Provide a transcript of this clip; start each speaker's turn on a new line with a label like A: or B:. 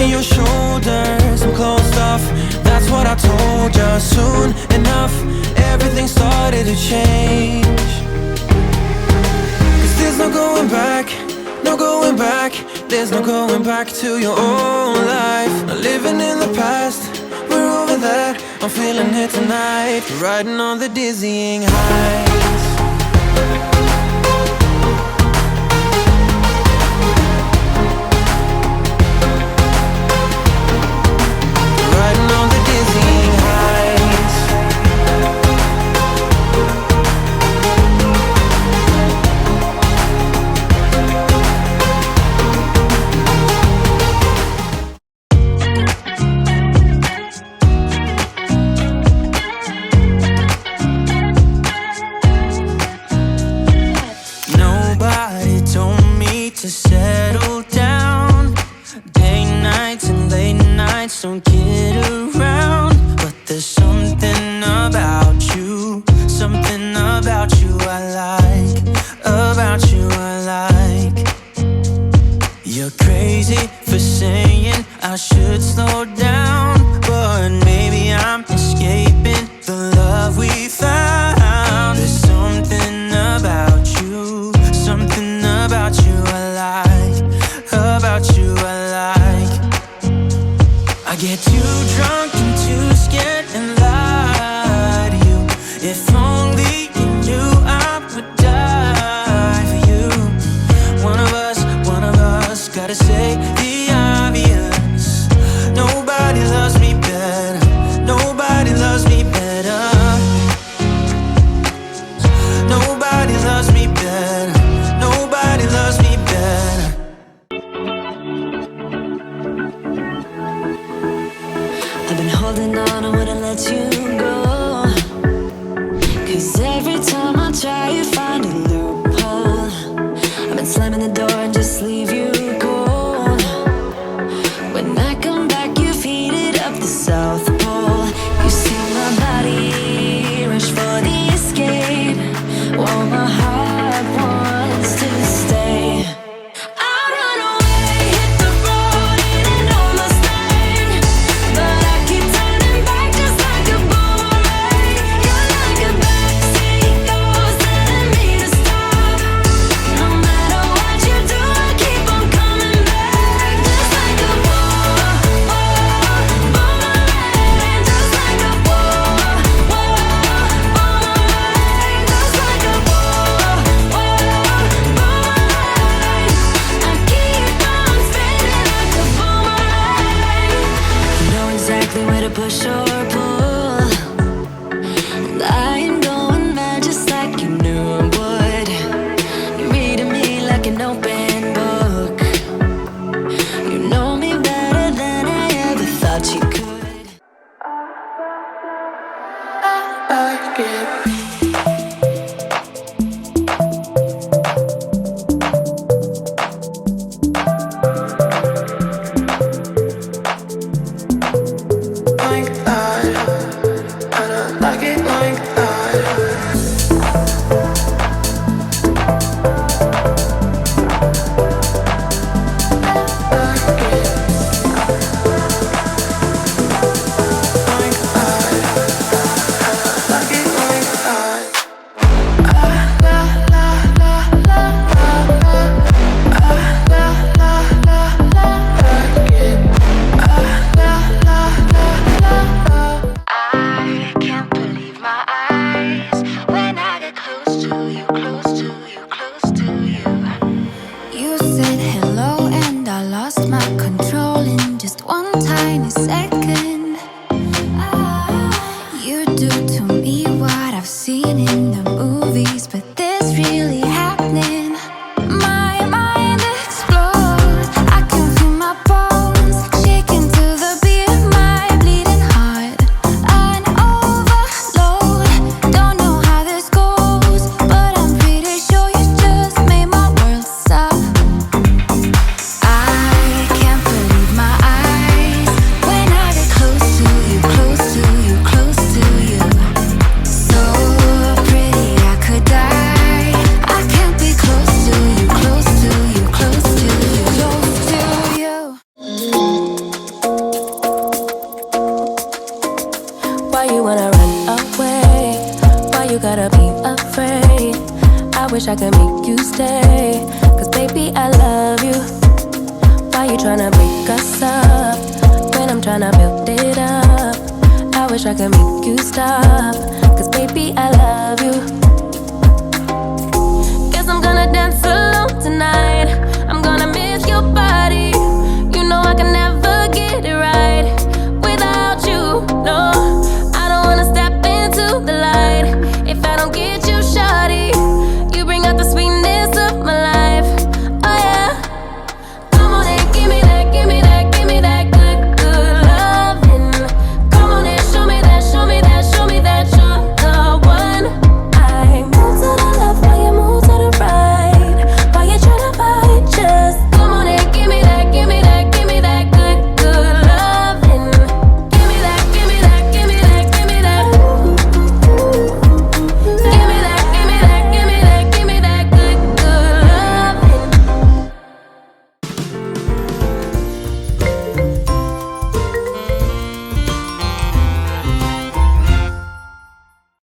A: in your shoulders, I'm closed off. That's what I told ya. Soon enough, everything started to change. Cause there's no going back, no going back. There's no going back to your old life. Not living in the past, we're over that. I'm feeling it tonight, riding on the dizzying heights. Riding on the dizzying heights. Nobody told me to settle down. Day nights and late nights don't get around. But there's something about you, something about you I like, about you I like. You're crazy for saying I should slow down, but maybe I'm escaping the love we found. There's something about you, something about you I like, about you I like. I get too drunk and too scared and lie to you. If only you knew I would die for you. One of us gotta say the obvious. Nobody loves me better, nobody loves me better. Nobody loves me better, nobody loves me better.
B: I've been holding on, I wouldn't let you go. Cause every time I try you find a loophole. I've been slamming the door and just leave you cold. When I come back you've heated up the South Pole. You see my body rush for the escape, while my heart wants to stay. I run away, hit the road, and I know my staying. But I keep turning back just like a boomerang. You're like a backseat ghost telling me to stop. No matter what you do, I keep on coming. stay. Cause baby, I love you. Why you tryna break us up when I'm tryna build it up? I wish I could make you stop. Cause baby, I love you.